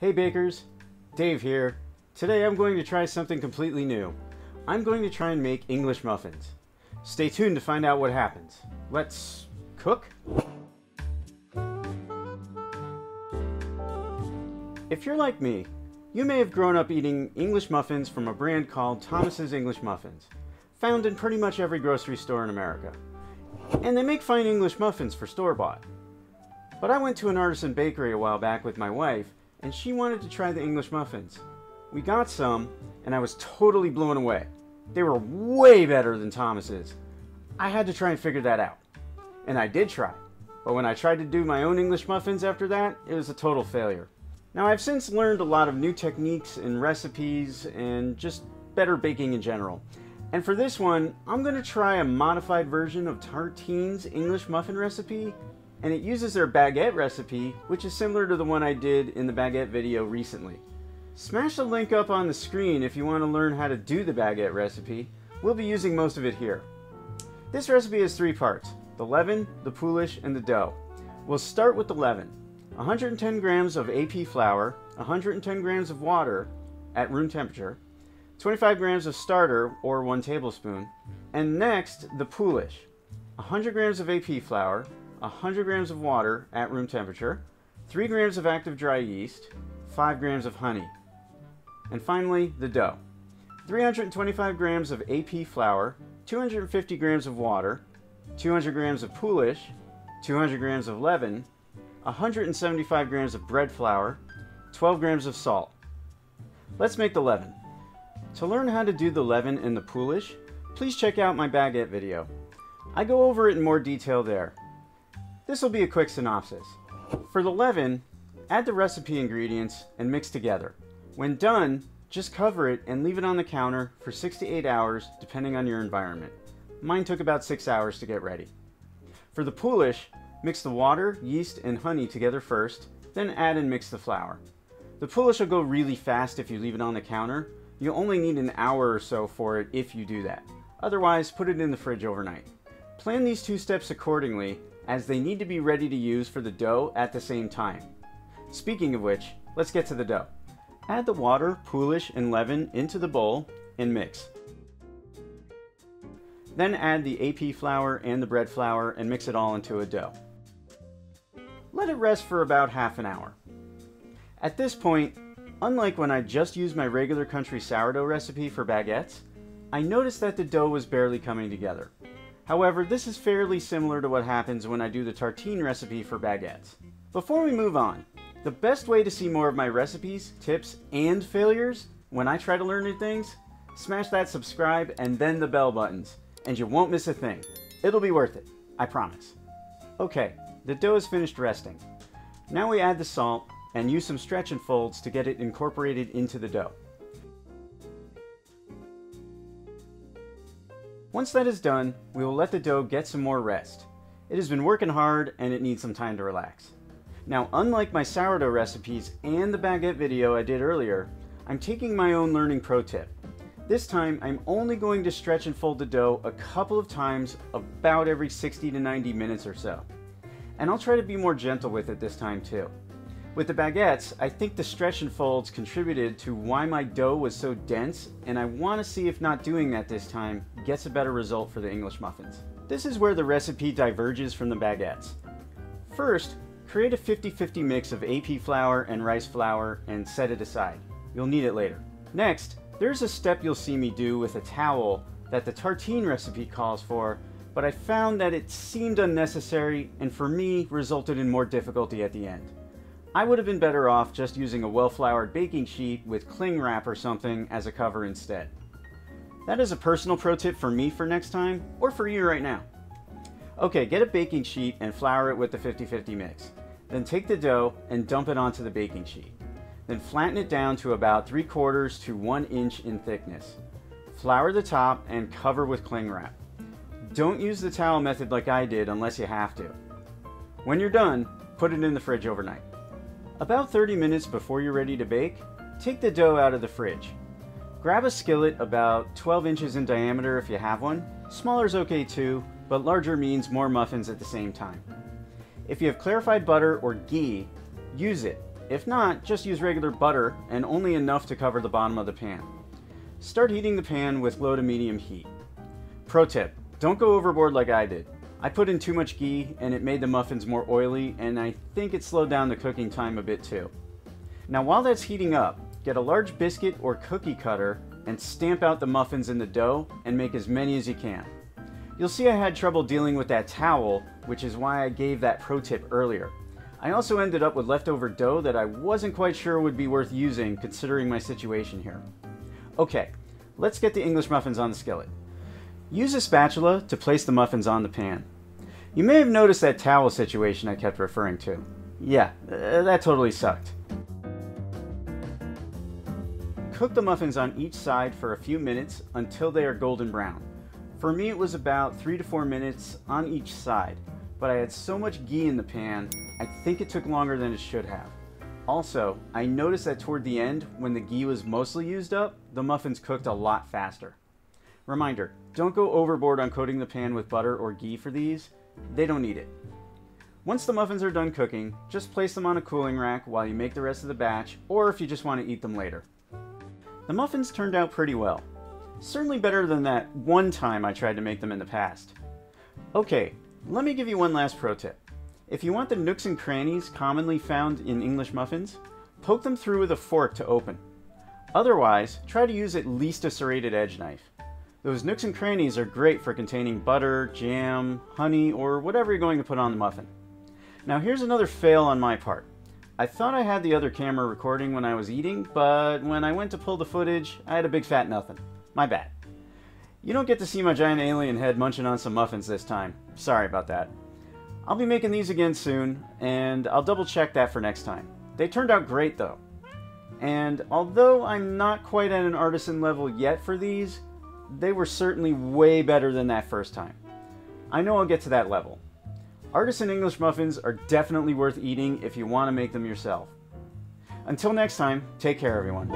Hey bakers, Dave here. Today I'm going to try something completely new. I'm going to try and make English muffins. Stay tuned to find out what happens. Let's cook? If you're like me, you may have grown up eating English muffins from a brand called Thomas's English Muffins, found in pretty much every grocery store in America. And they make fine English muffins for store-bought. But I went to an artisan bakery a while back with my wife, and she wanted to try the English muffins. We got some, and I was totally blown away. They were way better than Thomas's. I had to try and figure that out. And I did try. But when I tried to do my own English muffins after that, it was a total failure. Now I've since learned a lot of new techniques and recipes and just better baking in general. And for this one, I'm going to try a modified version of Tartine's English muffin recipe, and it uses their baguette recipe, which is similar to the one I did in the baguette video recently. Smash the link up on the screen if you want to learn how to do the baguette recipe. We'll be using most of it here. This recipe has 3 parts: the leaven, the Poolish, and the dough. We'll start with the leaven. 110 grams of AP flour, 110 grams of water at room temperature, 25 grams of starter or 1 tablespoon, and next the Poolish. 100 grams of AP flour, 100 grams of water at room temperature, 3 grams of active dry yeast, 5 grams of honey. And finally, the dough. 325 grams of AP flour, 250 grams of water, 200 grams of Poolish, 200 grams of leaven, 175 grams of bread flour, 12 grams of salt. Let's make the leaven. To learn how to do the leaven and the Poolish, please check out my baguette video. I go over it in more detail there. This will be a quick synopsis. For the leaven, add the recipe ingredients and mix together. When done, just cover it and leave it on the counter for 6 to 8 hours depending on your environment. Mine took about 6 hours to get ready. For the Poolish, mix the water, yeast, and honey together first, then add and mix the flour. The Poolish will go really fast if you leave it on the counter. You'll only need an hour or so for it if you do that. Otherwise, put it in the fridge overnight. Plan these 2 steps accordingly, as they need to be ready to use for the dough at the same time. Speaking of which, let's get to the dough. Add the water, Poolish, and leaven into the bowl and mix. Then add the AP flour and the bread flour and mix it all into a dough. Let it rest for about half an hour. At this point, unlike when I just used my regular country sourdough recipe for baguettes, I noticed that the dough was barely coming together. However, this is fairly similar to what happens when I do the tartine recipe for baguettes. Before we move on, the best way to see more of my recipes, tips, and failures when I try to learn new things, smash that subscribe and then the bell buttons, and you won't miss a thing. It'll be worth it, I promise. Okay, the dough is finished resting. Now we add the salt and use some stretch and folds to get it incorporated into the dough. Once that is done, we will let the dough get some more rest. It has been working hard and it needs some time to relax. Now, unlike my sourdough recipes and the baguette video I did earlier, I'm taking my own learning pro tip. This time, I'm only going to stretch and fold the dough a couple of times about every 60 to 90 minutes or so. And I'll try to be more gentle with it this time too. With the baguettes, I think the stretch and folds contributed to why my dough was so dense, and I want to see if not doing that this time gets a better result for the English muffins. This is where the recipe diverges from the baguettes. First, create a 50-50 mix of AP flour and rice flour and set it aside. You'll need it later. Next, there's a step you'll see me do with a towel that the tartine recipe calls for, but I found that it seemed unnecessary and for me resulted in more difficulty at the end. I would have been better off just using a well-floured baking sheet with cling wrap or something as a cover instead. That is a personal pro tip for me for next time, or for you right now. Okay, get a baking sheet and flour it with the 50-50 mix. Then take the dough and dump it onto the baking sheet. Then flatten it down to about 3/4 to 1 inch in thickness. Flour the top and cover with cling wrap. Don't use the towel method like I did unless you have to. When you're done, put it in the fridge overnight. About 30 minutes before you're ready to bake, take the dough out of the fridge. Grab a skillet about 12 inches in diameter if you have one. Smaller is okay too, but larger means more muffins at the same time. If you have clarified butter or ghee, use it. If not, just use regular butter and only enough to cover the bottom of the pan. Start heating the pan with low to medium heat. Pro tip, don't go overboard like I did. I put in too much ghee and it made the muffins more oily, and I think it slowed down the cooking time a bit too. Now while that's heating up, get a large biscuit or cookie cutter and stamp out the muffins in the dough and make as many as you can. You'll see I had trouble dealing with that towel, which is why I gave that pro tip earlier. I also ended up with leftover dough that I wasn't quite sure would be worth using considering my situation here. Okay, let's get the English muffins on the skillet. Use a spatula to place the muffins on the pan. You may have noticed that towel situation I kept referring to. Yeah, that totally sucked. Cook the muffins on each side for a few minutes until they are golden brown. For me it was about 3 to 4 minutes on each side, but I had so much ghee in the pan, I think it took longer than it should have. Also, I noticed that toward the end, when the ghee was mostly used up, the muffins cooked a lot faster. Reminder, don't go overboard on coating the pan with butter or ghee for these. They don't need it. Once the muffins are done cooking, just place them on a cooling rack while you make the rest of the batch, or if you just want to eat them later. The muffins turned out pretty well. Certainly better than that one time I tried to make them in the past. Okay, let me give you one last pro tip. If you want the nooks and crannies commonly found in English muffins, poke them through with a fork to open. Otherwise, try to use at least a serrated edge knife. Those nooks and crannies are great for containing butter, jam, honey, or whatever you're going to put on the muffin. Now here's another fail on my part. I thought I had the other camera recording when I was eating, but when I went to pull the footage, I had a big fat nothing. My bad. You don't get to see my giant alien head munching on some muffins this time. Sorry about that. I'll be making these again soon, and I'll double check that for next time. They turned out great though. And although I'm not quite at an artisan level yet for these, they were certainly way better than that first time. I know I'll get to that level. Artisan English muffins are definitely worth eating if you want to make them yourself. Until next time, take care everyone.